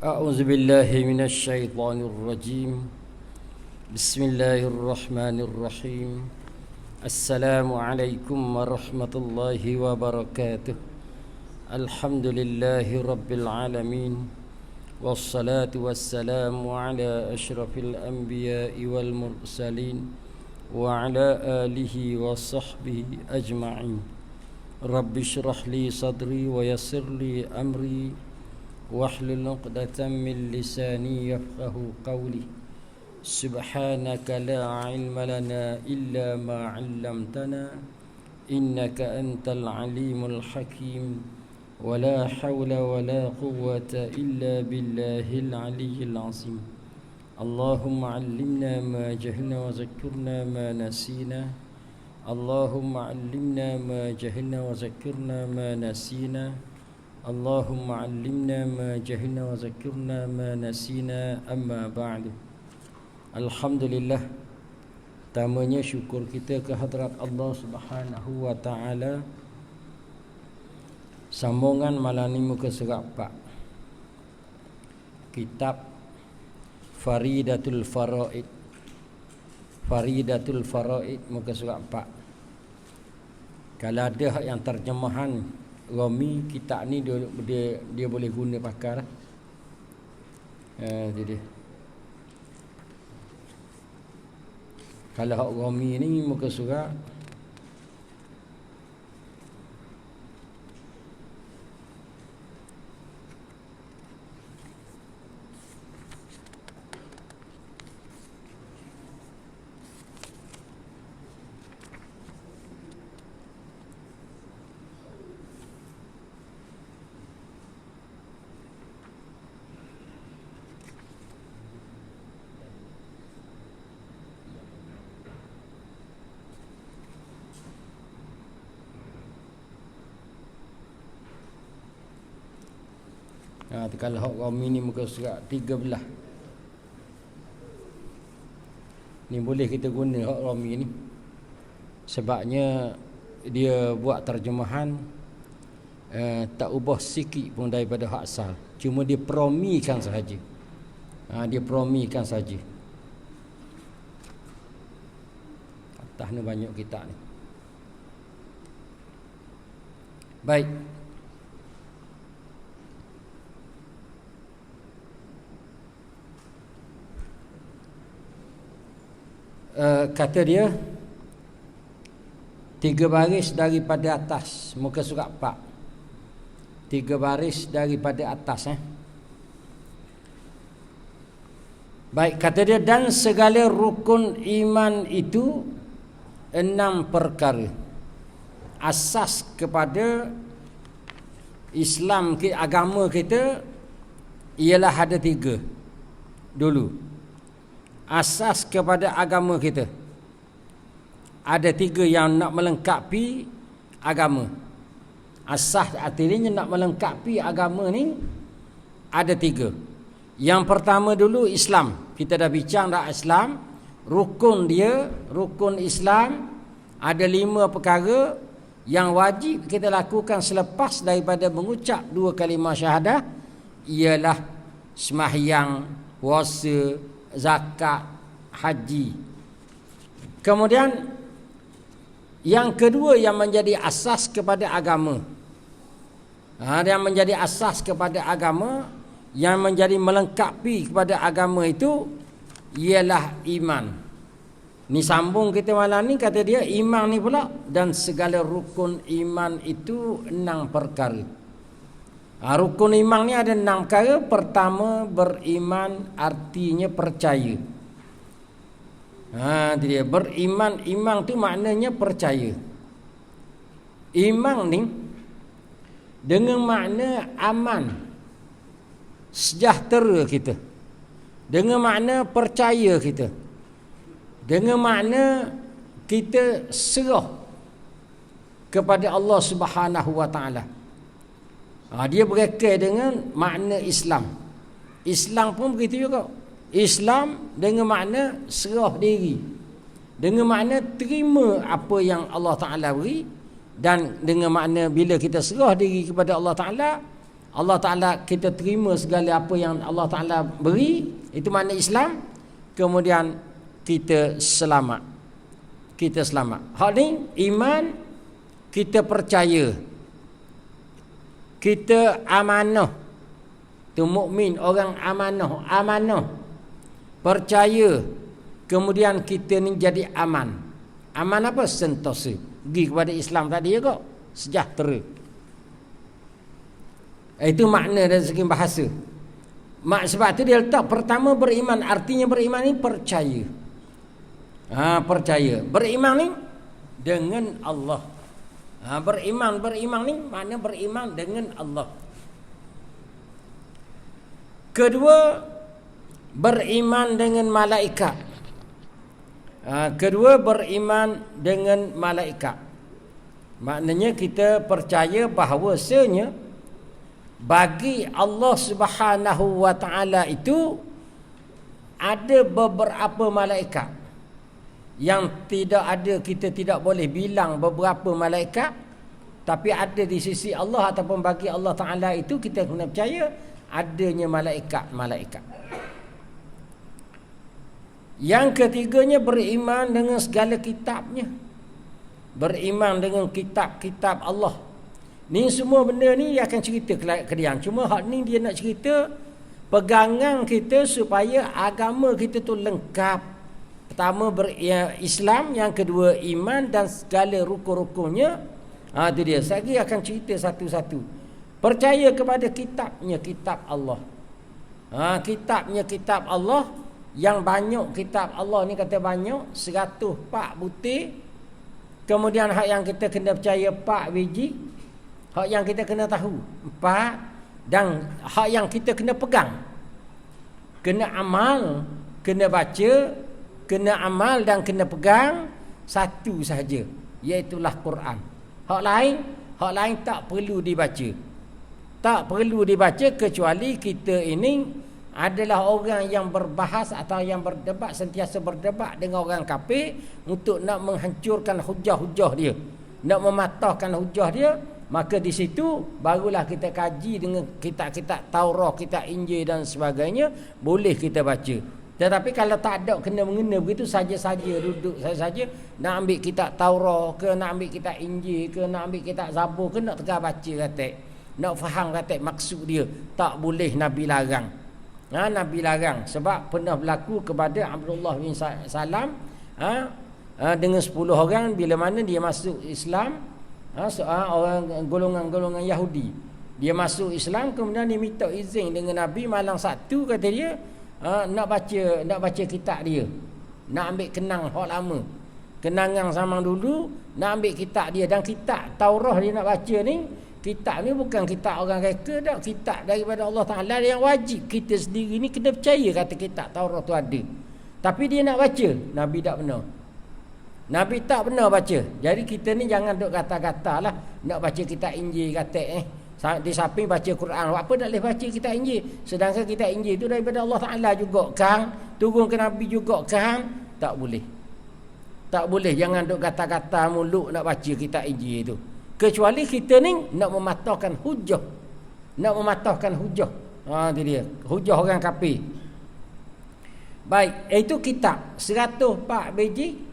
أعوذ بالله من الشيطان الرجيم. بسم الله الرحمن الرحيم. السلام عليكم ورحمة الله وبركاته. الحمد لله رب العالمين، والصلاة والسلام على أشرف الأنبياء والمرسلين وعلى آله وصحبه أجمعين. رب اشرح لي صدري ويسر لي أمري واحلل عقدة من لساني يفقه قولي. سبحانك لا علم لنا إلا ما علمتنا إنك أنت العليم الحكيم. ولا حول ولا قوة إلا بالله العلي العظيم. اللهم علمنا ما جهلنا وذكرنا ما نسينا. اللهم علمنا ما جهلنا وذكرنا ما نسينا. اللهم علمنا ما جهلنا وذكرنا ما نسينا. أما بعد. Alhamdulillah, tamanya syukur kita ke hadrat Allah Subhanahu wa taala. Sambungan malam ni muka surat 4, kitab Faridatul Faraid. Faridatul Faraid muka surat 4. Kalau ada yang terjemahan Rami, kitab ni dia boleh guna pakai lah. Jadi kalau hak Rami ni muka surat kalau hak Rami ni muka surat 13. Ni boleh kita guna hak Rami ni. Sebabnya dia buat terjemahan tak ubah sikit pun daripada hak asal. Cuma dia promikan sahaja. Dia promikan sahaja. Atas ni banyak kitab ni. Baik. Kata dia 3 baris daripada atas, muka surat 4. 3 baris daripada atas. Baik, kata dia, dan segala rukun iman itu 6 perkara. Asas kepada Islam, agama kita, ialah ada 3 dulu. Asas kepada agama kita ada 3 yang nak melengkapi agama. Asas artinya nak melengkapi agama ni ada 3. Yang pertama dulu Islam. Kita dah bincang dah Islam. Rukun dia, rukun Islam ada 5 perkara yang wajib kita lakukan selepas daripada mengucap 2 kalimah syahadah, ialah sembahyang, puasa, zakat, haji. Kemudian yang kedua yang menjadi asas kepada agama, yang menjadi asas kepada agama, yang menjadi melengkapi kepada agama itu ialah iman. Ni sambung kita malam ni, kata dia iman ni pula, dan segala rukun iman itu 6 perkara. Rukun iman ni ada 6 perkara. Pertama, beriman artinya percaya. Dia beriman, iman tu maknanya percaya. Iman ni dengan makna aman, sejahtera kita, dengan makna percaya kita, dengan makna kita serah kepada Allah Subhanahu wa taala. Dia berkait dengan makna Islam. Islam pun begitu juga. Islam dengan makna serah diri, dengan makna terima apa yang Allah Ta'ala beri, dan dengan makna bila kita serah diri kepada Allah Ta'ala, Allah Ta'ala, kita terima segala apa yang Allah Ta'ala beri, itu makna Islam. Kemudian kita selamat. Kita selamat. Hak ni iman, kita percaya, kita amanah. Tu mukmin, orang amanah, percaya. Kemudian kita ni jadi aman. Aman apa? Sentosa. Pergi kepada Islam tadi ya kok, sejahtera. Itu makna dari segi bahasa. Sebab tu dia letak pertama beriman. Artinya beriman ni percaya. Percaya. Beriman ni dengan Allah. Beriman ni makna beriman dengan Allah. Kedua, beriman dengan malaikat. Kedua, beriman dengan malaikat. Maknanya kita percaya bahawasanya bagi Allah Subhanahu wa Ta'ala itu ada beberapa malaikat yang tidak ada, kita tidak boleh bilang beberapa malaikat, tapi ada di sisi Allah ataupun bagi Allah Ta'ala itu kita kena percaya adanya malaikat. Yang ketiganya beriman dengan segala kitabnya. Beriman dengan kitab-kitab Allah. Ni semua benda ni dia akan cerita kalian. Cuma hak ni dia nak cerita pegangan kita supaya agama kita tu lengkap. Pertama Islam, yang kedua iman dan segala rukun-rukunnya. Itu dia. Saya akan cerita satu-satu. Percaya kepada kitabnya, kitab Allah. Kitabnya, kitab Allah. Yang banyak kitab Allah ni kata banyak, 104 butir. Kemudian hak yang kita kena percaya 4 biji. Hak yang kita kena tahu 4. Dan hak yang kita kena pegang, kena amal, kena baca, kena amal dan kena pegang satu sahaja, iaitulah Quran. Hak lain tak perlu dibaca. Tak perlu dibaca kecuali kita ini adalah orang yang berbahas atau yang berdebat, sentiasa berdebat dengan orang kafir untuk nak menghancurkan hujah-hujah dia, nak mematahkan hujah dia. Maka di situ barulah kita kaji dengan kitab-kitab Taurat, kitab Injil dan sebagainya, boleh kita baca. Tetapi kalau tak ada kena mengena begitu saja-saja duduk saja nak ambil kitab Taurat ke, nak ambil kitab Injil ke, nak ambil kitab Zabur ke, nak tengah baca kata, nak faham kata maksud dia, tak boleh. Nabi larang. Nabi larang sebab pernah berlaku kepada Abdullah bin Salam dengan 10 orang bila mana dia masuk Islam. Orang golongan Yahudi, dia masuk Islam, kemudian dia minta izin dengan Nabi malam satu, kata dia nak baca kitab dia, nak ambil kenang hak lama, kenangan zaman dulu, nak ambil kitab dia. Dan kitab Taurat dia nak baca ni, kitab ni bukan kitab orang reka dah, kitab daripada Allah Ta'ala yang wajib kita sendiri ni kena percaya kata kitab Taurat tu ada. Tapi dia nak baca, Nabi tak benar. Nabi tak benar baca. Jadi kita ni jangan duk kata-kata lah nak baca kitab Injil kata di samping baca Quran. Apa tak boleh baca kitab Injil? Sedangkan kitab Injil tu daripada Allah Ta'ala juga kan, turun ke Nabi juga kan. Tak boleh. Tak boleh. Jangan duk kata-kata mulut nak baca kitab Injil tu. Kecuali kita ni nak mematahkan hujah. Nak mematahkan hujah. Itu dia. Hujah orang kafir. Baik, itu kitab 104 biji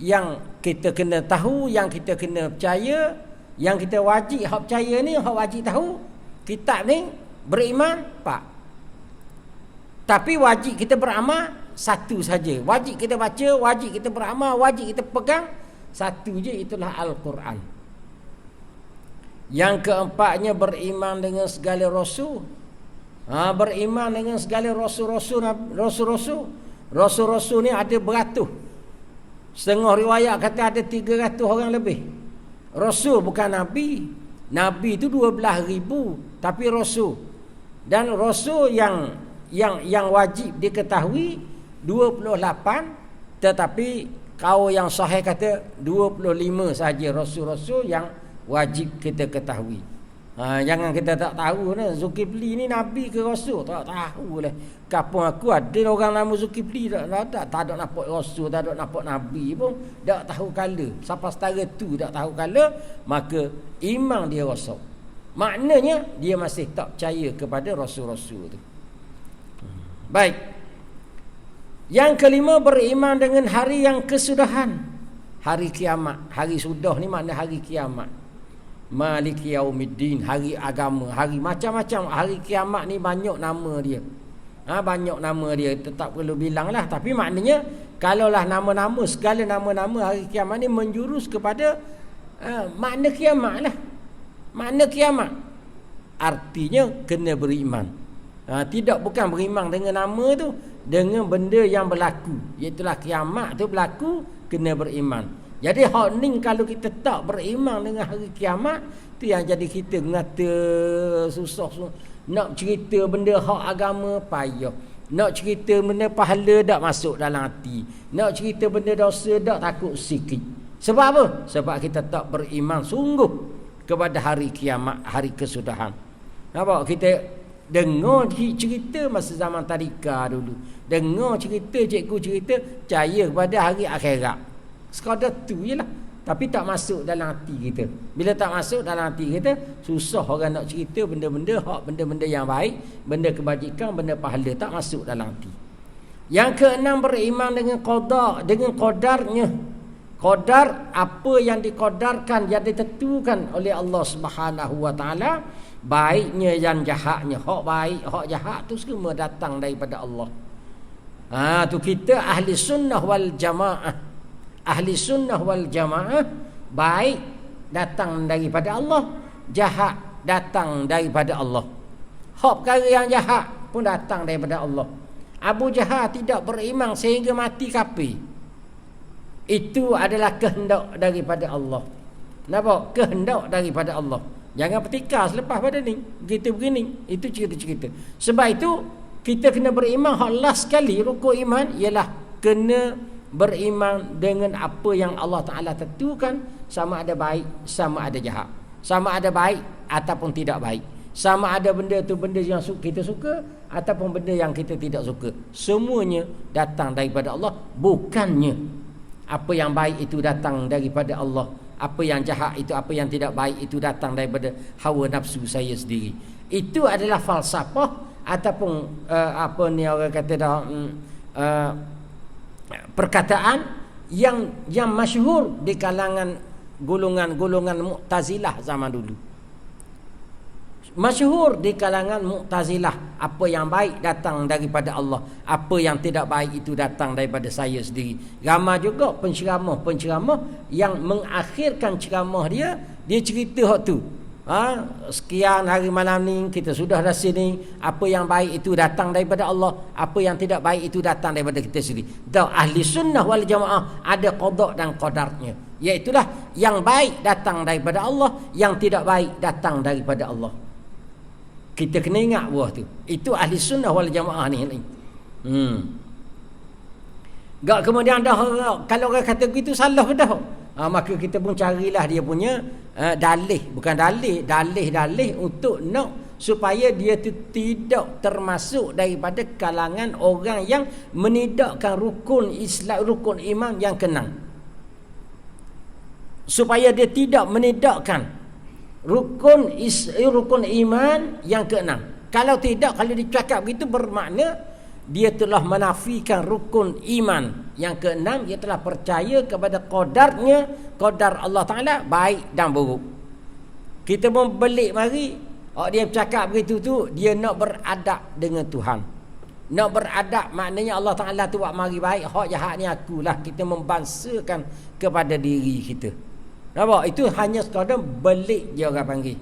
yang kita kena tahu, yang kita kena percaya, yang kita wajib hak percaya ni, hak wajib tahu. Kitab ni beriman 4. Tapi wajib kita beramal satu saja. Wajib kita baca, wajib kita beramal, wajib kita pegang satu je, itulah Al-Quran. Yang keempatnya beriman dengan segala rasul. Beriman dengan segala rasul-rasul. Rasul-rasul ni ada beratus. Setengah riwayat kata ada 300 orang lebih. Rasul bukan Nabi. Nabi itu 12,000, tapi Rasul. Dan Rasul yang wajib diketahui 28, tetapi kau yang sahih kata 25 saja Rasul-Rasul yang wajib kita ketahui. Jangan kita tak tahu lah Zulkifli ni Nabi ke Rasul, tak tahu lah. Kampung aku ada orang nama Zulkifli tak ada nampak Rasul, tak ada nampak Nabi pun, tak tahu kala. Sampai setara tu tak tahu kala, maka iman dia rosak. Maknanya dia masih tak percaya kepada rasul-rasul tu. Baik. Yang kelima, beriman dengan hari yang kesudahan. Hari kiamat. Hari sudah ni makna hari kiamat. Maliki yaumiddin, hari agama, hari macam-macam. Hari kiamat ni banyak nama dia. Banyak nama dia, tetap perlu bilang lah. Tapi maknanya kalaulah nama-nama, segala nama-nama hari kiamat ni menjurus kepada makna kiamat lah. Makna kiamat artinya kena beriman. Tidak bukan beriman dengan nama tu, dengan benda yang berlaku, iaitulah kiamat tu berlaku, kena beriman. Jadi hak ni kalau kita tak beriman dengan hari kiamat, tu yang jadi kita ngata susah. Nak cerita benda hak agama payah. Nak cerita benda pahala tak masuk dalam hati. Nak cerita benda dosa tak takut sikit. Sebab apa? Sebab kita tak beriman sungguh kepada hari kiamat, hari kesudahan. Nampak? Kita dengar cerita masa zaman tadika dulu. Dengar cerita, cikgu cerita, percaya kepada hari akhirat. Sekadar tu je lah. Tapi tak masuk dalam hati kita. Bila tak masuk dalam hati kita, susah orang nak cerita benda-benda hak, benda-benda yang baik, benda kebajikan, benda pahala, tak masuk dalam hati. Yang keenam, beriman dengan qada, dengan qadarnya. Qadar, apa yang dikodarkan, yang ditentukan oleh Allah Subhanahu wa taala, baiknya dan jahatnya. Hak baik, hak jahat tu semua datang daripada Allah. Tu kita ahli sunnah wal jamaah. Ahli sunnah wal jamaah, baik datang daripada Allah, jahat datang daripada Allah. Hak perkara yang jahat pun datang daripada Allah. Abu Jahal tidak beriman sehingga mati kafir. Itu adalah kehendak daripada Allah. Nampak? Kehendak daripada Allah. Jangan pertikar selepas pada ni. Begitu begini. Itu cerita-cerita. Sebab itu kita kena beriman hak last sekali rukun iman ialah kena beriman dengan apa yang Allah Ta'ala tentukan, sama ada baik, sama ada jahat, sama ada baik ataupun tidak baik, sama ada benda tu benda yang kita suka ataupun benda yang kita tidak suka. Semuanya datang daripada Allah. Bukannya apa yang baik itu datang daripada Allah, apa yang jahat itu, apa yang tidak baik itu datang daripada hawa nafsu saya sendiri. Itu adalah falsafah ataupun apa ni orang kata dah perkataan yang masyhur di kalangan golongan-golongan Mu'tazilah zaman dulu. Masyhur di kalangan Mu'tazilah, apa yang baik datang daripada Allah, apa yang tidak baik itu datang daripada saya sendiri. Ramai juga penceramah yang mengakhirkan ceramah dia cerita hak tu. Sekian hari malam ni kita sudah dah sini, apa yang baik itu datang daripada Allah, apa yang tidak baik itu datang daripada kita sendiri. Dan ahli sunnah wal jamaah ada qada dan qadarnya, iaitulah yang baik datang daripada Allah, yang tidak baik datang daripada Allah. Kita kena ingat buah tu. Itu ahli sunnah wal jamaah ni. Gak kemudian dah kalau orang kata begitu salah ke dah. Maka kita pun carilah dia punya dalih untuk nak supaya dia tu tidak termasuk daripada kalangan orang yang menidakkan rukun Islam, rukun iman yang keenam. Supaya dia tidak menidakkan rukun iman yang keenam. Kalau tidak, kalau dicakap begitu bermakna dia telah menafikan rukun iman yang keenam. Dia telah percaya kepada qadarnya, qadar Allah Ta'ala baik dan buruk. Kita pun belik mari, dia bercakap begitu tu, dia nak beradab dengan Tuhan. Nak beradab maknanya Allah Ta'ala tu buat mari baik, hak jahat ni akulah. Kita membangsakan kepada diri kita. Nampak? Itu hanya sekadar belik je orang panggil,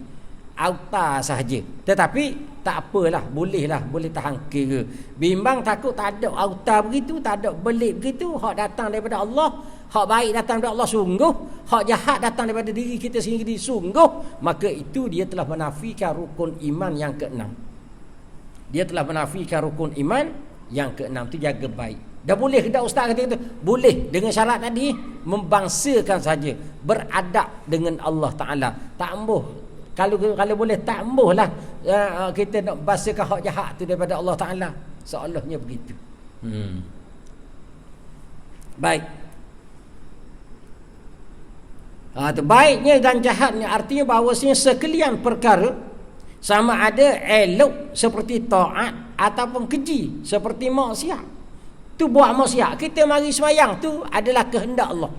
auta sahaja. Tetapi tak apalah, boleh tahan kira. Bimbang takut tak ada auta begitu, tak ada belik begitu, hak datang daripada Allah, hak baik datang daripada Allah sungguh, hak jahat datang daripada diri kita sendiri sungguh, maka itu dia telah menafikan rukun iman yang keenam. Dia telah menafikan rukun iman yang keenam. Tu jaga baik. Dah boleh ke tak ustaz kata itu? Boleh, dengan syarat tadi membangsakan saja, beradab dengan Allah Ta'ala. Tak ambuh. Kalau boleh tak ambuhlah kita nak bahasakan hak jahat tu daripada Allah Ta'ala. Seolahnya begitu. Baik. Baiknya dan jahatnya artinya bahawasanya sekalian perkara sama ada elok seperti taat ataupun keji seperti maksiat. Tu buat maksiat, kita mari sembahyang tu adalah kehendak Allah.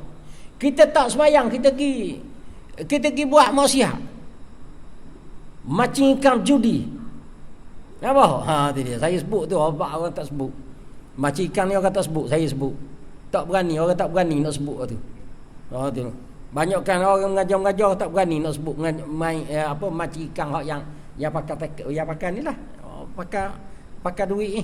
Kita tak sembahyang, kita pergi buat maksiat. Macam ikan judi. Apa? Tu dia. Saya sebut tu, orang tak sebut. Macam ikan ni orang tak sebut, saya sebut. Tak berani, orang tak berani nak sebut tu. Tu. Banyak kan orang mengajar tak berani nak sebut main macam ikan hak yang pakai ni lah. Pakai duit ni.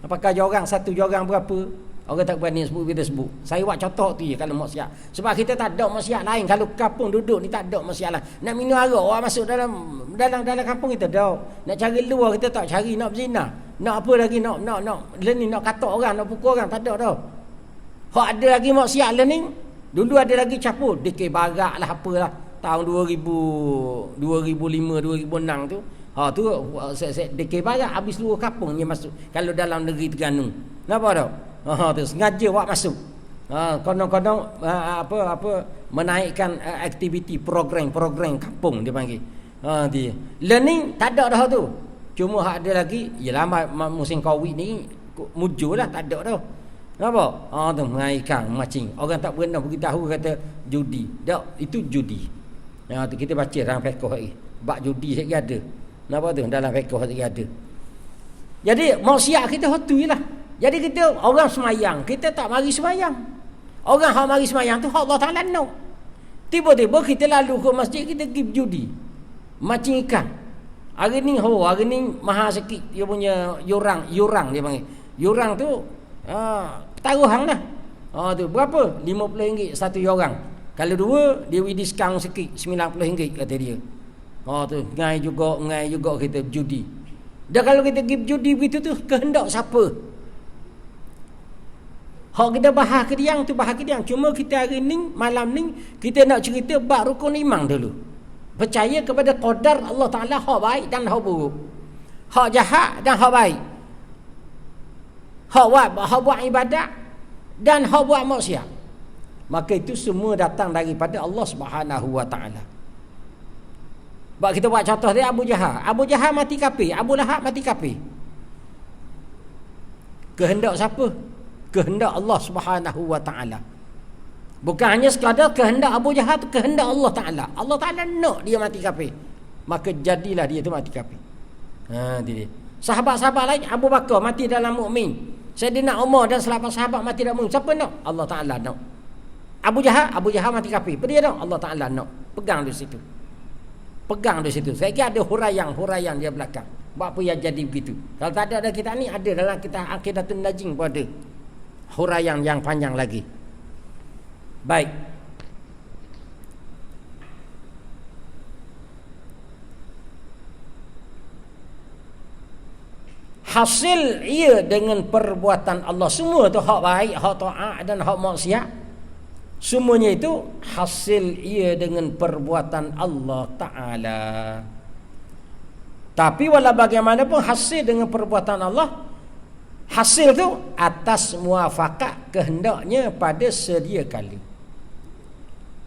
Pakai satu jorang berapa? Orang tak berani sebut, kita sebut. Saya buat contoh tu je kalau maksiat. Sebab kita tak ada maksiat lain. Kalau kampung duduk ni tak ada maksiat lain. Nak minum arak, orang masuk dalam kampung kita dah. Nak cari luar kita tak cari, nak berzina. Nak apa lagi, nak learning, nak katak orang, nak pukul orang, tak ada dah. Hak ada lagi maksiat learning. Dulu ada lagi capur, dikir barak lah apalah. Tahun 2005, 2006 tu. Tu dikir barak habis seluruh kampung dia masuk. Kalau dalam negeri Terengganu. Kenapa dah? Tu sengaja buat masuk. Kadang-kadang menaikkan aktiviti program kampung dia panggil. Dia. Learning tak ada dah tu. Cuma hak ada lagi ialah musim Covid ni muncul lah, tak ada dah. Kenapa? Tu mengaitkan macing. Orang tak pernah beritahu kata judi. Tak, itu judi. Tu kita baca dalam fiqh lagi. Bab judi sekali ada. Kenapa tu? Dalam fiqh sekali ada. Jadi maksiat kita tu jelah. Jadi kita orang semayang, kita tak mari semayang. Orang hak mari semayang tu hak Allah Taala nak. Tiba-tiba kita lalu ke masjid, kita pergi judi. Macam ikan. Hari ni mahal sikit dia punya yurang dia panggil. Yurang tu taruhan lah. Tu berapa? RM50 satu yurang. Kalau dua dia beri diskaun sikit RM90 kata dia. Tu ngai juga kita judi. Dan kalau kita pergi judi begitu tu kehendak siapa? Hak kita bahas ke diang tu bahas ke diang. Cuma kita hari ni malam ni kita nak cerita bab rukun iman dulu. Percaya kepada qadar Allah Taala, hak baik dan hak buruk. Hak jahat dan hak baik. Hak buat ibadat dan hak buat maksiat. Maka itu semua datang daripada Allah Subhanahu Wa Taala. Bab kita buat contoh dia Abu Jahal. Abu Jahal mati kafir, Abu Lahab mati kafir. Kehendak siapa? Kehendak Allah Subhanahu Wa Taala. Bukan hanya sekadar kehendak Abu Jahal, tu kehendak Allah Taala. Allah Taala nak dia mati kafir. Maka jadilah dia tu mati kafir. Dia. Sahabat-sahabat lain, Abu Bakar mati dalam mukmin. Sayyidina Umar dan sahabat mati dalam mukmin. Siapa nak? Allah Taala nak. Abu Jahal mati kafir. Apa dia nak? Allah Taala nak. Pegang di situ. Saya kira ada huraian dia belakang. Buat apa yang jadi begitu? Kalau tak ada kita ni, ada dalam kita Aqidatun Najim pun ada huraian yang panjang lagi. Baik. Hasil ia dengan perbuatan Allah. Semua tu hak baik, hak taat dan hak maksiat. Semuanya itu hasil ia dengan perbuatan Allah Ta'ala. Tapi walau bagaimanapun hasil dengan perbuatan Allah, hasil tu atas muafakat kehendaknya pada sedia kala.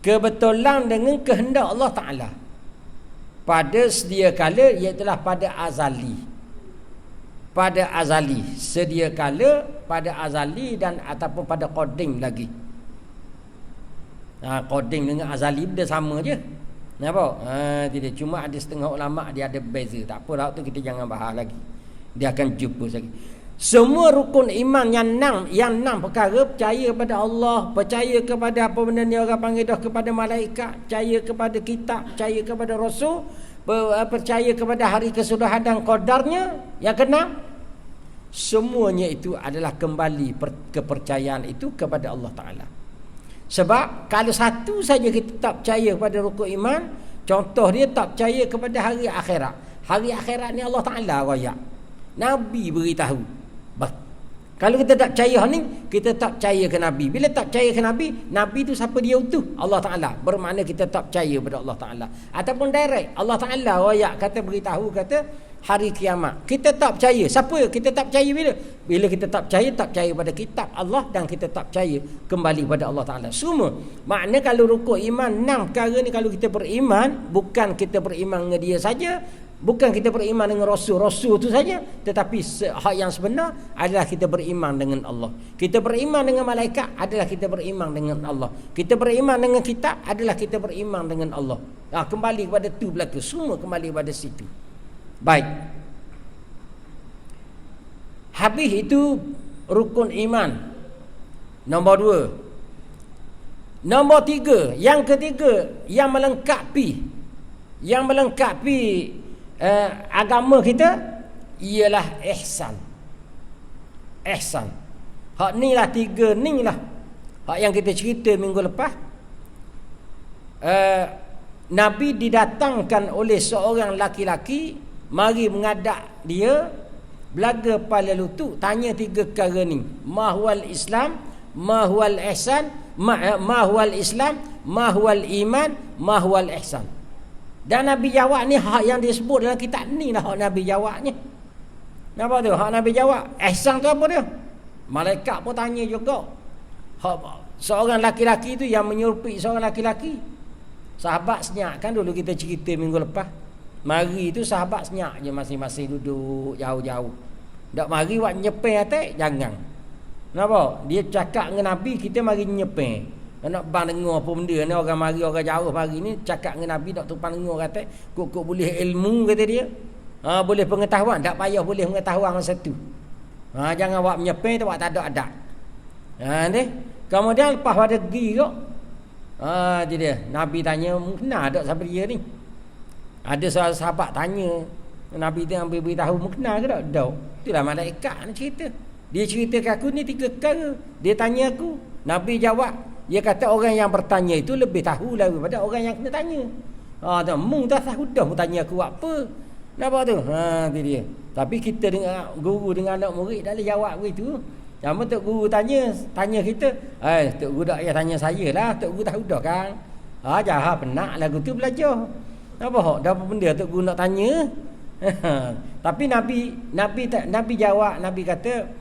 Kebetulan dengan kehendak Allah Ta'ala pada sedia kala, iaitulah pada azali. Pada azali, sedia kala, pada azali dan ataupun pada qadim lagi. Qadim dengan azali dia sama je. Nampak? Tidak, cuma ada setengah ulama dia ada beza. Tak apa lah tu, kita jangan bahas lagi. Dia akan jumpa lagi. Semua rukun iman yang enam perkara, percaya kepada Allah, percaya kepada apa benda ni orang panggil dah, kepada malaikat, percaya kepada kitab, percaya kepada rasul, percaya kepada hari kesudahan dan qadarnya. Yang keenam, semuanya itu adalah kembali kepercayaan itu kepada Allah Ta'ala. Sebab kalau satu saja kita tak percaya kepada rukun iman, contoh dia tak percaya kepada hari akhirat. Hari akhirat ni Allah Ta'ala royak, Nabi beritahu. Kalau kita tak percaya ni, kita tak percaya ke Nabi. Bila tak percaya ke Nabi, Nabi tu siapa dia utuh? Allah Ta'ala. Bermakna kita tak percaya pada Allah Ta'ala. Ataupun direct, Allah Ta'ala royak kata, beritahu kata hari kiamat. Kita tak percaya. Siapa? Kita tak percaya bila? Bila kita tak percaya pada kitab Allah, dan kita tak percaya kembali pada Allah Ta'ala. Semua. Makna kalau rukuk iman, 6 perkara ni kalau kita beriman, bukan kita beriman dengan dia saja, bukan kita beriman dengan Rasul tu saja, tetapi hak yang sebenar adalah kita beriman dengan Allah. Kita beriman dengan malaikat adalah kita beriman dengan Allah. Kita beriman dengan kitab adalah kita beriman dengan Allah. Kembali kepada tu belaka. Semua kembali kepada situ. Baik. Habis itu rukun iman. Nombor 2. Nombor 3, yang ketiga yang melengkapi agama kita ialah ihsan. Hak ni lah 3 ni lah. Hak yang kita cerita minggu lepas. Nabi didatangkan oleh seorang laki-laki, mari mengadap dia, belaga kepala lutut, tanya 3 perkara ni. Mahwal Islam, mahwal ihsan, mahwal Islam, mahwal iman, mahwal ihsan. Dan Nabi jawab ni hak yang disebut dalam kitab ni lah hak Nabi jawabnya. Apa tu? Hak Nabi jawab. Ihsan tu apa dia? Malaikat pun tanya juga. Hak seorang laki-laki tu yang menyerupai seorang laki-laki. Sahabat senyap kan dulu kita cerita minggu lepas. Mari tu sahabat senyap je masing-masing duduk jauh-jauh. Tak mari buat nyepeng atas, jangan. Kenapa? Dia cakap dengan Nabi, kita mari nyepeng. Nak bang dengar apa benda ni, orang mari orang jauh mari ni cakap dengan Nabi, tak tumpang dengar kata kok boleh ilmu kata dia. Boleh pengetahuan, tak payah boleh pengetahuan masa tu. Jangan buat menyepeng tu buat tak ada adab. Ni. Kemudian lepas pada pergi kok. Dia Nabi tanya, "Kenal tak siapa dia ni?" Ada seorang sahabat tanya, Nabi tu ambil beritahu, "Kenal ke tak?" "Dak." Itulah malaikat nak cerita. Dia ceritakan aku ni 3 perkara. Dia tanya aku, Nabi jawab. Dia kata orang yang bertanya itu lebih tahu daripada orang yang kena tanya. Mung dah tahu dah tanya aku apa. Kenapa tu? Itu dia. Tapi kita dengan guru dengan anak murid dah jawab begitu. Cuma tok guru tanya kita, tok guru tak payah tanya saya lah, tok guru tahu dah kan. Jahat penat lagu tu belajar. Apa dah apa benda tok guru nak tanya. Tapi Nabi jawab, Nabi kata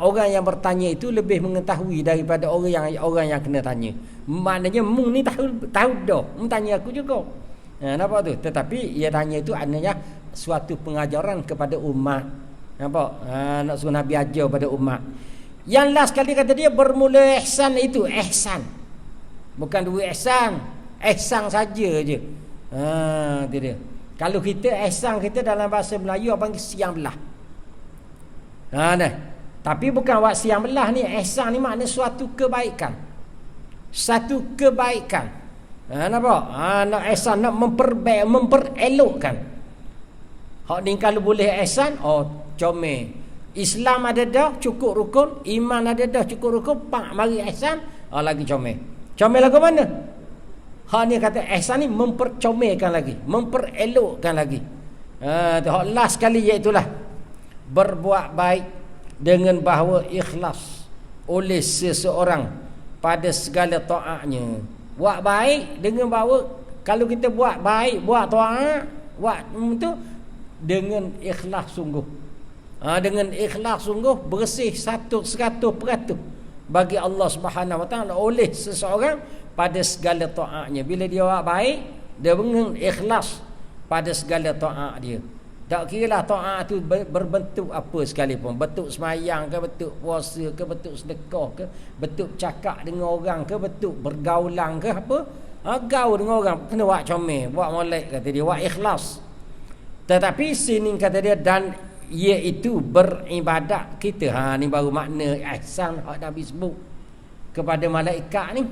orang yang bertanya itu lebih mengetahui daripada orang yang kena tanya. Maknanya mung ni tahu dah, mung tanya aku juga. Nampak tu? Tetapi ia tanya itu adanya suatu pengajaran kepada umat. Nampak? Nak suruh Nabi ajar pada umat. Yang last kali kata dia bermula ihsan itu, ihsan. Bukan 2 ihsan. Ihsan saja je. Itu dia. Kalau kita ihsan kita dalam bahasa Melayu apa panggil siang belah. Tapi bukan buat siang belah ni. Ihsan ni makna suatu kebaikan. Satu kebaikan. Nampak? Nak ihsan, nak memperelokkan. Hak ni kalau boleh ihsan, comel. Islam ada dah cukup rukun, iman ada dah cukup rukun, mari ihsan, lagi comel. Comel lagu mana? Hak ni kata ihsan ni mempercomelkan lagi, memperelokkan lagi. Hak last kali iaitulah berbuat baik dengan bahawa ikhlas oleh seseorang pada segala taatnya. Buat baik dengan bahawa kalau kita buat baik, buat taat, buat itu dengan ikhlas sungguh. Dengan ikhlas sungguh, bersih 100% bagi Allah Subhanahu Wa Taala oleh seseorang pada segala taatnya. Bila dia buat baik, dia dengan ikhlas pada segala taat dia. Tak kiralah taat tu berbentuk apa sekalipun, bentuk semayang ke, bentuk puasa ke, bentuk sedekah ke, bentuk cakap dengan orang ke, bentuk bergaulan ke apa. Gaul dengan orang kena buat comel, buat molek kata dia, buat ikhlas. Tetapi sini kata dia dan iaitu beribadat kita. Ni baru makna ihsan hak Nabi sebut kepada malaikat ni,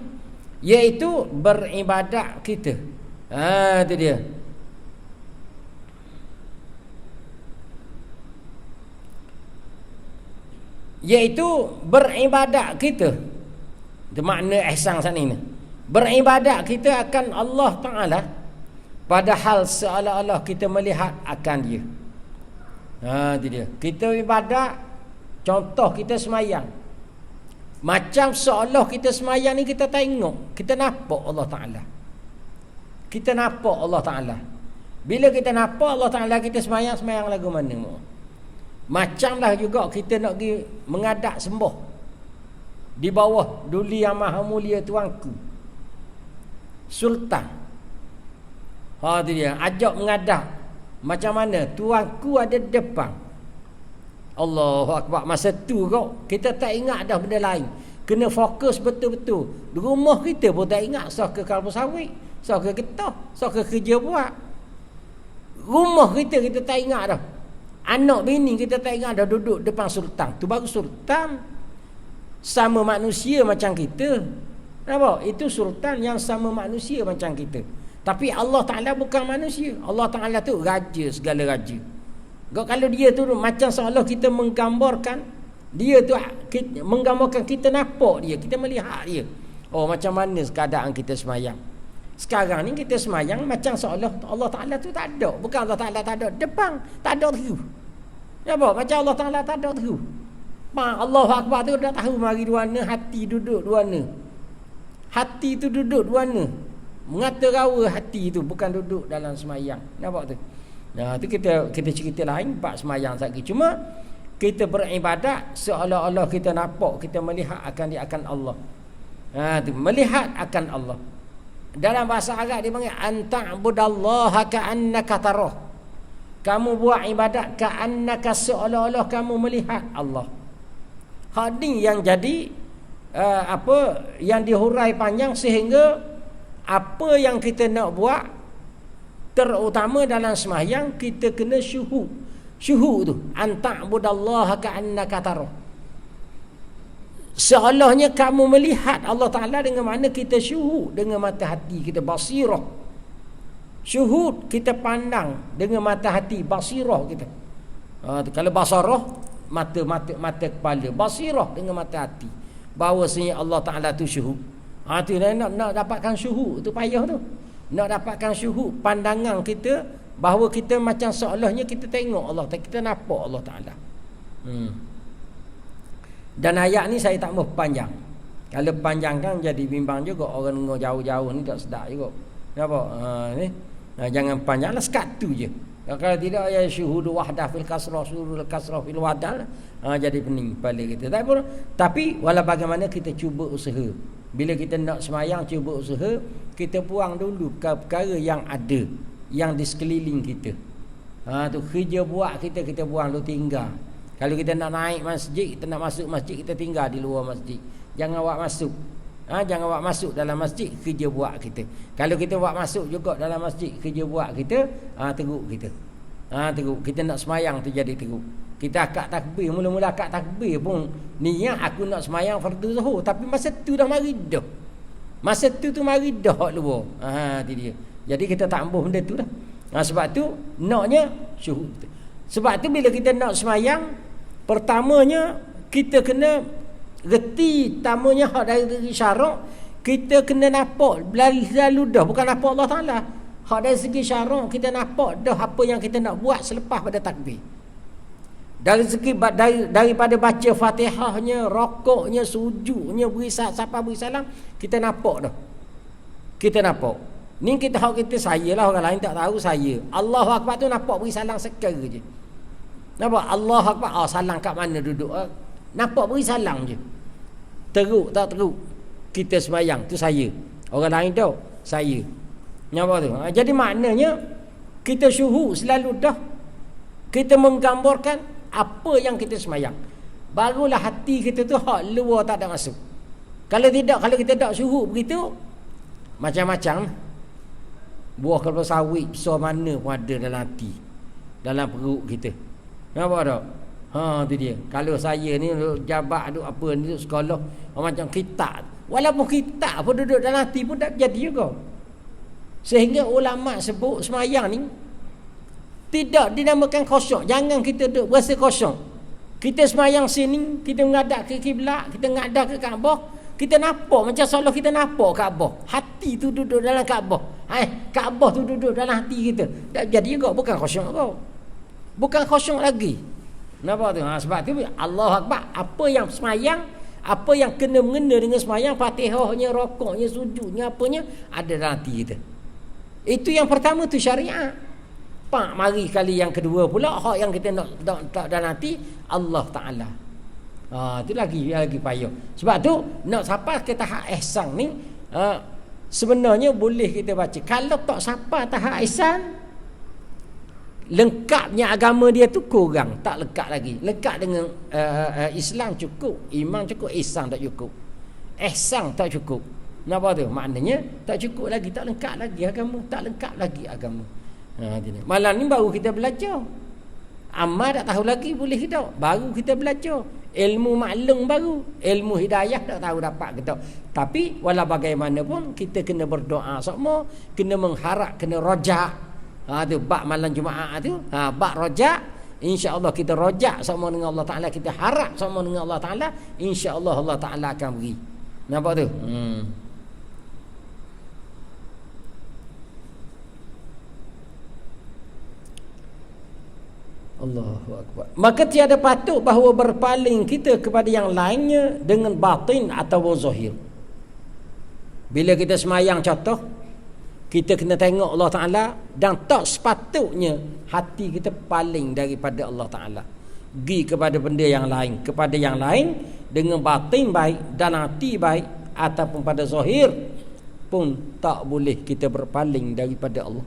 iaitu beribadat kita. Itu dia. Iaitu beribadat kita. Itu makna ihsan sana ni. Beribadat kita akan Allah Ta'ala padahal seolah-olah kita melihat akan dia. Itu dia. Kita ibadat Contoh kita semayang. Macam seolah kita semayang ni kita tengok, kita nampak Allah Ta'ala. Kita nampak Allah Ta'ala. Bila kita nampak Allah Ta'ala, kita semayang lagu mana? Macamlah juga kita nak pergi mengadap sembah di bawah duli yang maha mulia tuanku Sultan. Tu dia, ajak mengadap. Macam mana? Tuanku ada depan. Allahu Akbar. Masa tu kau kita tak ingat dah benda lain. Kena fokus betul-betul. Di rumah kita pun tak ingat sok ke kalbu sawit, sok ke getah, sok ke kerja buat. Rumah kita tak ingat dah. Anak bini kita tak ingat dah duduk depan sultan. Tu baru sultan sama manusia macam kita. Nampak? Itu sultan yang sama manusia macam kita. Tapi Allah Ta'ala bukan manusia. Allah Ta'ala tu raja, segala raja. Kalau dia tu macam seolah kita menggambarkan, dia tu menggambarkan kita nampak dia, kita melihat dia. Oh, macam mana keadaan kita semayang. Sekarang ni kita semayang macam seolah Allah Ta'ala tu tak ada. Bukan Allah Ta'ala tak ada depan, tak ada tu. Nampak? Macam Allah Ta'ala tak ada tu. Allahu Akbar tu dah tahu mari dua mana, hati duduk dua mana. Hati tu duduk dua mana. Mengata rawa hati tu, bukan duduk dalam semayang. Nampak tu? Nah, tu kita cerita lain bab semayang lagi. Cuma kita beribadat seolah-olah kita nampak, kita melihat akan Allah. Tu melihat akan Allah. Dalam bahasa Arab dia panggil anta'budallaha ka'annaka tarah. Kamu buat ibadat ka'annaka seolah-olah kamu melihat Allah. Hak ni yang jadi yang dihurai panjang sehingga apa yang kita nak buat, terutama dalam sembahyang, kita kena syuhud. Syuhud tu anta'budallaha ka'annaka tarah. Seolahnya kamu melihat Allah Ta'ala dengan mana kita syuhud dengan mata hati kita, basirah. Syuhud kita pandang dengan mata hati, basirah kita. Kalau basarah mata kepala, basirah dengan mata hati. Bahawasanya Allah Ta'ala tu syuhud. Tu nak dapatkan syuhud tu payah tu. Nak dapatkan syuhud pandangan kita, bahawa kita macam seolahnya kita tengok Allah, kita nampak Allah Ta'ala. Dan ayat ni saya tak mau panjang. Kalau panjangkan jadi bimbang juga, orang dengar jauh-jauh ni tak sedap juga. Nampak? Ni jangan panjanglah, sekat tu je. Kalau tidak ya syuhudu wahdah fil kasrah, syuhudul kasrah fil wadal, jadi pening kepala kita. Tapi walau bagaimana kita cuba usaha. Bila kita nak semayang, cuba usaha kita buang dulu perkara yang ada, yang di sekeliling kita. Tu kerja buat kita buang dulu, tinggal. Kalau kita nak naik masjid, kita nak masuk masjid, kita tinggal di luar masjid. Jangan awak masuk. Jangan awak masuk dalam masjid, kerja buat kita. Kalau kita buat masuk juga dalam masjid, kerja buat kita, teruk kita. Teruk. Kita nak semayang tu jadi teruk. Kita akad takbir, mula-mula akad takbir pun niat aku nak semayang fardu zuhur, tapi masa tu dah mari dah. Masa tu mari dah hak luar. Tu dia. Jadi kita tak ambuh benda tu dah. Sebab tu naknya syuhud. Sebab tu bila kita nak semayang, pertamanya kita kena reti tamanya hak dari syarak, kita kena nampak lalu dah, bukan nampak Allah Ta'ala. Hak dari segi syarak kita nampak dah apa yang kita nak buat selepas pada takbir. Dari segi daripada baca Fatihahnya, rokoknya, sujudnya, siapa beri salam, kita nampak dah. Kita nampak. Ni kita hak kita, saya lah, orang lain tak tahu saya. Allahu Akbar tu nampak beri salam sekali je. Nampak Allahu Akbar, salam kat mana duduk? Nampak beri salam je. Teruk tak teruk? Kita sembahyang tu saya. Orang lain tahu saya. Nampak tu? Jadi maknanya kita syuhud selalu dah. Kita menggambarkan apa yang kita sembahyang. Barulah hati kita tu hak luar tak ada masuk. Kalau tidak, kalau kita tak syuhud begitu, macam-macam buah kelapa sawit besar mana pun ada dalam hati, dalam perut kita. Nampak tak? Tu dia. Kalau saya ni jabat duk apa ni, duk sekolah macam kitab, walaupun kitab pun duduk dalam hati pun tak jadi juga. Sehingga ulama sebut semayang ni tidak dinamakan kosong. Jangan kita duk berasa kosong. Kita semayang sini, kita menghadap ke kiblat, kita menghadap ke Kaabah, kita nampak macam seolah kita nampak Kaabah. Hati tu duduk dalam Kaabah. Kaabah tu duduk dalam hati kita. Tak jadi juga, bukan kosong kau. Bukan kosong lagi. Nampak tu? Sebab tu Allahu Akbar, apa yang semayang, apa yang kena mengena dengan semayang, Fatihahnya, rokoknya, sujudnya, apanya ada dalam hati kita. Itu yang pertama tu syariat. Pak mari kali yang kedua pula hak yang kita nak dalam hati Allah Taala. Itu lagi payah. Sebab tu nak sampai ke tahap ihsan ni, sebenarnya boleh kita baca. Kalau tak sampai tahap ihsan, lengkapnya agama dia tu kurang, tak lengkap lagi. Lengkap dengan Islam cukup, iman cukup, ihsan tak cukup. Ihsan tak cukup. Kenapa tu? Maknanya tak cukup lagi, tak lengkap lagi agama, tak lengkap lagi agama. Malam ni baru kita belajar. Amal tak tahu lagi boleh ke tak? Baru kita belajar. Ilmu maklum baru, ilmu hidayah tak tahu dapat ke tak. Tapi walau bagaimanapun kita kena berdoa semua, kena mengharap, kena rojak. Tu bab malam Jumaat tu, bab rojak. InsyaAllah kita rojak sama dengan Allah Ta'ala, kita harap sama dengan Allah Ta'ala, InsyaAllah Allah Ta'ala akan beri. Nampak tu? Allahu Akbar. Maka tiada patut bahawa berpaling kita kepada yang lainnya dengan batin atau zahir. Bila kita semayang contoh, kita kena tengok Allah Ta'ala, dan tak sepatutnya hati kita paling daripada Allah Ta'ala, pergi kepada benda yang lain, kepada yang lain dengan batin baik dan hati baik ataupun pada zahir pun tak boleh kita berpaling daripada Allah.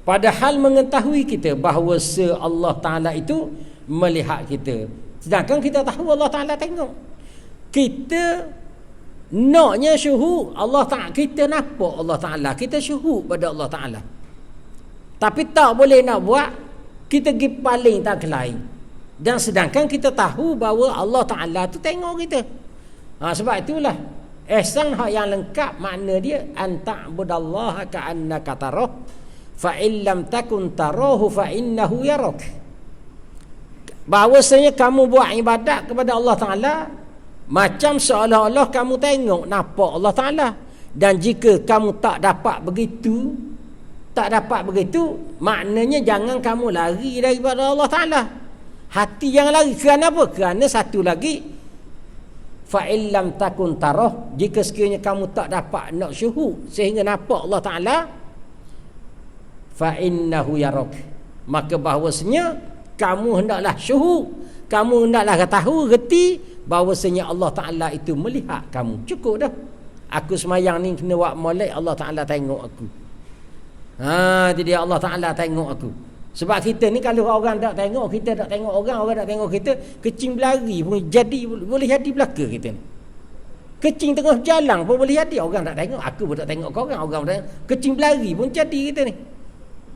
Padahal mengetahui kita bahawa Allah Ta'ala itu melihat kita, sedangkan kita tahu Allah Ta'ala tengok kita. Naknya syuhud Allah Ta'ala, kita nampak Allah Ta'ala, kita syuhud pada Allah Ta'ala. Tapi tak boleh nak buat kita pergi paling tak ke lain, dan sedangkan kita tahu bahawa Allah Ta'ala tu tengok kita. Sebab itulah ihsan hak yang lengkap, makna dia anta'budallaha ka'annaka tarah fa illam takun tarahu fa innahu yarak. Bahawasanya kamu buat ibadat kepada Allah Ta'ala macam seolah-olah kamu tengok, nampak Allah Ta'ala. Dan jika kamu tak dapat begitu, maknanya jangan kamu lari daripada Allah Ta'ala. Hati yang lari kerana apa? Kerana satu lagi, fa illam takun tarah, jika sekiranya kamu tak dapat nak syuhud sehingga nampak Allah Ta'ala, fa innahu yarak, maka bahawasanya kamu hendaklah syuhud, kamu hendaklah tahu, reti bahawasanya Allah Ta'ala itu melihat kamu. Cukup dah. Aku semayang ni kena buat molek, Allah Ta'ala tengok aku. Jadi Allah Ta'ala tengok aku. Sebab kita ni kalau orang tak tengok, kita tak tengok orang tak tengok kita, kecing berlari pun boleh jadi belaka kita ni. Kecing tengah jalan pun boleh jadi, orang tak tengok, aku pun tak tengok kau orang tak tengok, kecing berlari pun jadi kita ni.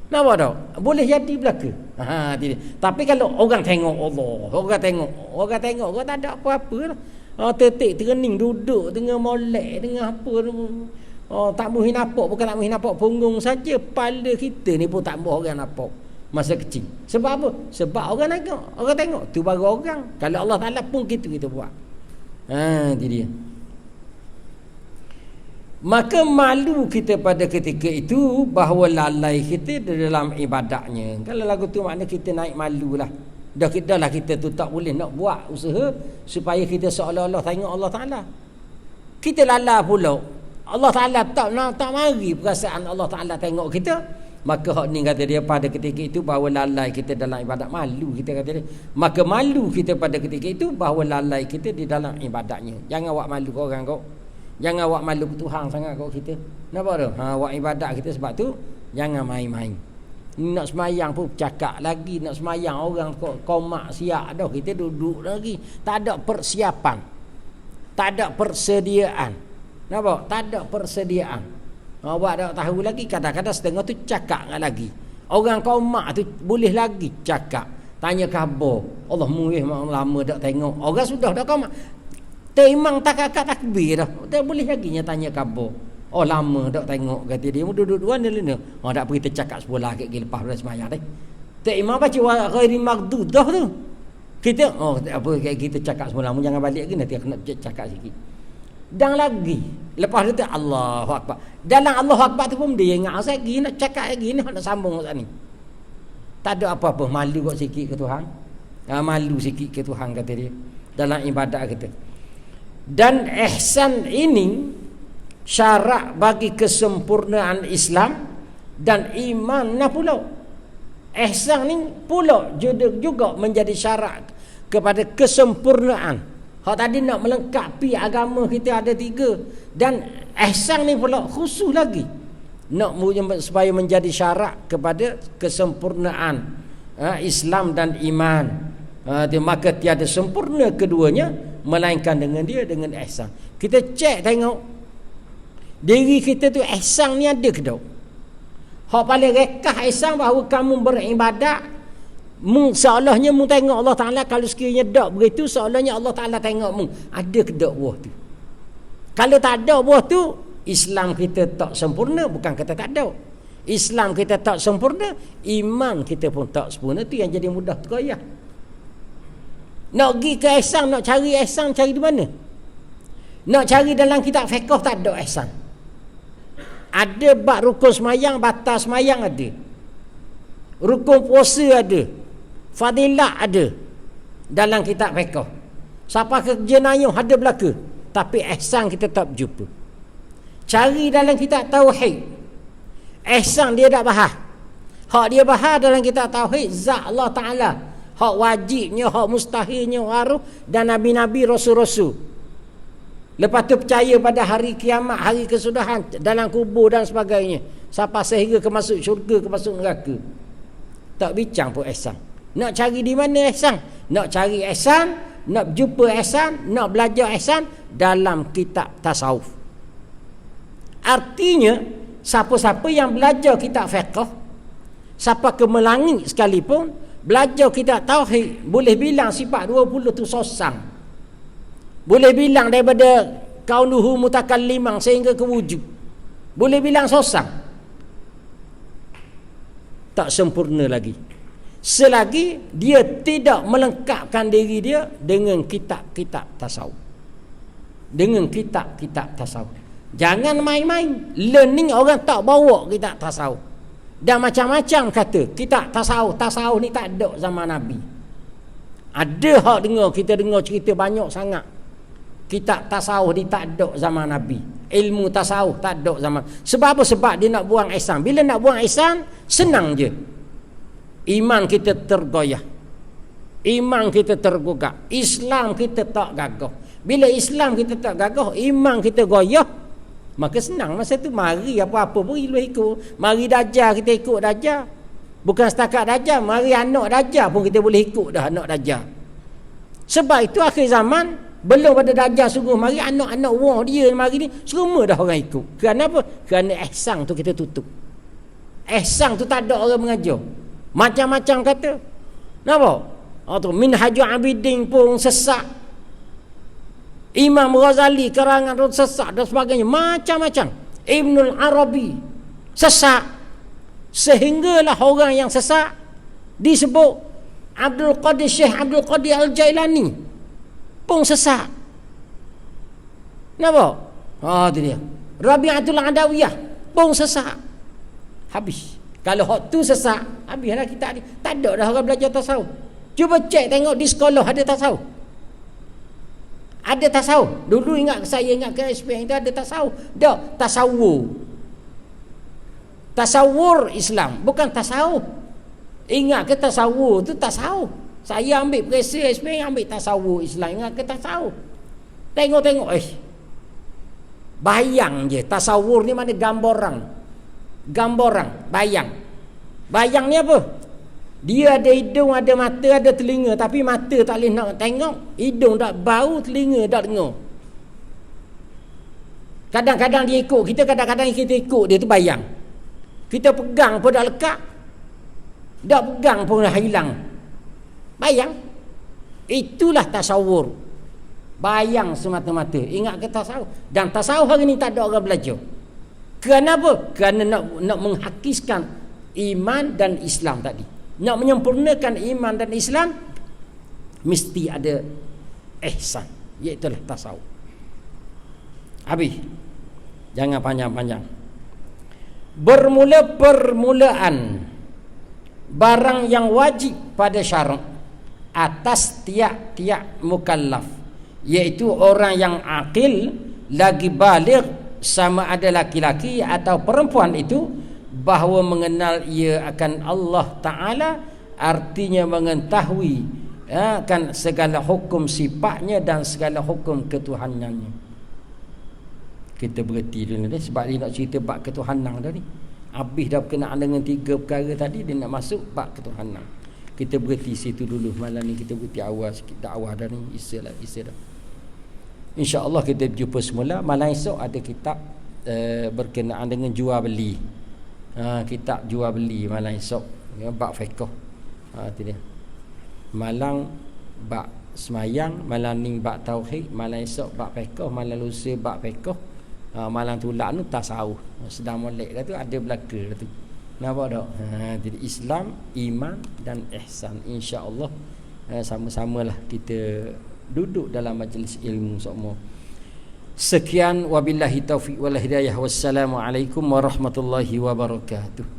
Nampak tak? Boleh jadi belaka. Tapi kalau orang tengok Allah, orang tengok, orang tak ada apa-apa lah. Tetik terening duduk tengah molek, tengah apa, tak boleh nampak, bukan tak boleh nampak punggung saja, kepala kita ni pun tak boleh orang nampak masa kecil. Sebab apa? Sebab orang tengok, tu baru orang. Kalau Allah Ta'ala pun gitu kita buat. Itu dia. Maka malu kita pada ketika itu bahawa lalai kita dalam ibadatnya. Kalau lagu tu makna kita naik malu lah. Dah kita tu tak boleh nak buat usaha supaya kita seolah-olah tengok Allah Ta'ala. Kita lalai pula, Allah Ta'ala tak mari perasaan Allah Ta'ala tengok kita. Maka hak ni kata dia pada ketika itu bahawa lalai kita dalam ibadat. Malu kita kata dia. Maka malu kita pada ketika itu bahawa lalai kita di dalam ibadatnya. Jangan buat malu ke orang kau. Jangan awak malu Tuhan sangat kau kita. Nampak tu? Awak ibadat kita, sebab tu jangan main-main. Nak semayang pun cakap lagi, nak semayang orang kau maksiat dah, kita duduk lagi. Tak ada persiapan. Tak ada persediaan. Nampak? Tak ada persediaan. Awak tak tahu lagi, kadang-kadang setengah tu cakap lagi. Orang kau mak tu boleh lagi cakap. Tanya khabar. Allah muih lama tak tengok. Orang sudah dah kau mak. Memang tak kakak takbir dah. Tak boleh lagi tanya khabar. Oh lama tak tengok, kata dia. Duduk dua ni lena. Tak pergi tercakap sebelah lagi lepas pada semayang dah. Tak imam baca ghairi maghdudah tu. Kita apa kita cakap sebelah, jangan balik lagi, nanti aku nak cakap sikit. Dan lagi lepas tu Allahu Akbar. Dalam Allahu Akbar tu pun dia ingat lagi nak cakap lagi, nak sambung kat ni. Tak ada apa-apa, malu kot sikit ke Tuhan. Malu sikit ke Tuhan, kata dia, dalam ibadat kita. Dan ihsan ini syarat bagi kesempurnaan Islam dan iman pula. Ihsan ni pula juga menjadi syarat kepada kesempurnaan. Hak tadi nak melengkapi agama kita ada 3, dan ihsan ni pula khusus lagi nak supaya menjadi syarat kepada kesempurnaan Islam dan iman. Maka tiada sempurna keduanya melainkan dengan ihsan. Kita cek tengok diri kita tu, ihsan ni ada ke tak? Hak paling rekah ihsan bahawa kamu beribadat seolahnya mu tengok Allah Ta'ala. Kalau sekiranya tak begitu, seolahnya Allah Ta'ala tengok mu ada ke tak buah tu. Kalau tak ada buah tu, Islam kita tak sempurna. Bukan kata tak ada, Islam kita tak sempurna, iman kita pun tak sempurna. Tu yang jadi mudah tergoyah. Nak pergi ke ihsan, nak cari ihsan, cari di mana? Nak cari dalam kitab fiqh tak ada ihsan. Ada bab rukun semayang, batal semayang ada, rukun puasa ada, fadilah ada dalam kitab fiqh. Siapa kerja nayuh ada belaka, tapi ihsan kita tak jumpa. Cari dalam kitab tauhid, ihsan dia tak bahas. Hak dia bahas dalam kitab tauhid zat Allah Ta'ala, hak wajibnya, hak mustahilnya waruh, dan nabi-nabi, rasul-rasul. Lepas tu percaya pada hari kiamat, hari kesudahan, dalam kubur dan sebagainya, sampai sehingga ke masuk syurga, ke masuk neraka. Tak bincang pun ihsan. Nak cari di mana ihsan? Nak cari ihsan, nak jumpa ihsan, nak belajar ihsan dalam kitab tasawuf. Artinya siapa-siapa yang belajar kitab fiqh, siapa ke melangit sekalipun, belajar kitab tauhid, boleh bilang sifat 20 tu sosang. Boleh bilang daripada kaunuhu mutakalliman sehingga ke wujud. Boleh bilang sosang. Tak sempurna lagi selagi dia tidak melengkapkan diri dia dengan kitab-kitab tasawuf. Dengan kitab-kitab tasawuf. Jangan main-main. Learning orang tak bawa kitab tasawuf. Dan macam-macam kata kitab tasawuf. Tasawuf ni tak ada zaman Nabi. Ada hak dengar, kita dengar cerita banyak sangat. Kitab tasawuf ni tak ada zaman Nabi. Ilmu tasawuf tak ada zaman. Sebab apa? Sebab dia nak buang ihsan. Bila nak buang ihsan, senang je. Iman kita tergoyah, iman kita tergugah, Islam kita tak gagah. Bila Islam kita tak gagah, iman kita goyah, maka senang masa tu. Mari apa-apa pun boleh ikut. Mari Dajjal, kita ikut Dajjal. Bukan setakat Dajjal, mari anak Dajjal pun kita boleh ikut dah, anak Dajjal. Sebab itu akhir zaman, belum pada Dajjal sungguh mari, anak-anak wah dia mari ni semua dah orang ikut. Kerana apa? Kerana ihsan tu kita tutup. Ihsan tu tak ada orang mengajar. Macam-macam kata. Nampak? Tu Minhajul Abidin pun sesat. Imam Ghazali karangan sesat dan sebagainya. Macam-macam. Ibnul Arabi sesat. Sehinggalah orang yang sesat disebut Syekh Abdul Qadir Al-Jailani pun sesat. Nampak? Tu dia. Rabi'atul Adawiyah pun sesat. Habis. Kalau hak tu sesat, habislah kita ni. Tak ada dah orang belajar tasawuf. Cuba cek tengok di sekolah ada tasawuf. Ada tasawuf. Dulu saya ingat ke SPM itu ada tasawuf. Tak, tasawur. Tasawur Islam, bukan tasawuf. Ingat ke tasawur tu tasawuf. Saya ambil perisa SPM, ambil tasawur Islam. Ingat ke tasawuf. Tengok-tengok, bayang je. Tasawur ni mana gambaran. Gambaran, bayang. Bayang ni apa? Dia ada hidung, ada mata, ada telinga, tapi mata tak boleh nak tengok, hidung tak bau, telinga tak dengar. Kadang-kadang dia ikut kita, kadang-kadang kita ikut dia, tu bayang. Kita pegang pun dah lekat, dah pegang pun dah hilang. Bayang. Itulah tasawur. Bayang semata-mata. Ingat ke tasawuf? Dan tasawuf hari ni tak ada orang belajar. Kerana apa? Kerana nak menghakiskan iman dan Islam tadi. Nak menyempurnakan iman dan Islam, mesti ada ihsan, iaitulah tasawuf. Habis. Jangan panjang-panjang. Permulaan barang yang wajib pada syarak atas tiap-tiap mukallaf, iaitu orang yang akil lagi baligh, sama ada laki-laki atau perempuan itu, bahawa mengenal ia akan Allah Ta'ala, artinya mengetahui kan segala hukum sifatnya dan segala hukum ketuhanannya. Kita berhenti dulu ni, sebab dia nak cerita bab ketuhanan tadi. Habis dah berkenaan dengan 3 perkara tadi, dia nak masuk bab ketuhanan. Kita berhenti situ dulu. Malam ni kita berhenti awal sikit, dakwah dah ni, isa dah. InsyaAllah kita berjumpa semula. Malam esok ada kitab berkenaan dengan jual beli. Kitab jual beli malam esok, bab fiqh. Itu dia. Malam bab semayang, malam ni bab tauhid, malam esok bab fiqh, malam lusa bab fiqh, malam tulak tu tasawuf. Sedang molek dah tu ada belaka dah tu. Nampak tak? Jadi Islam, iman dan ihsan. InsyaAllah sama-samalah kita duduk dalam majlis ilmu semua. Sekian, wabillahi taufiq wal hidayah. Wassalamualaikum warahmatullahi wabarakatuh.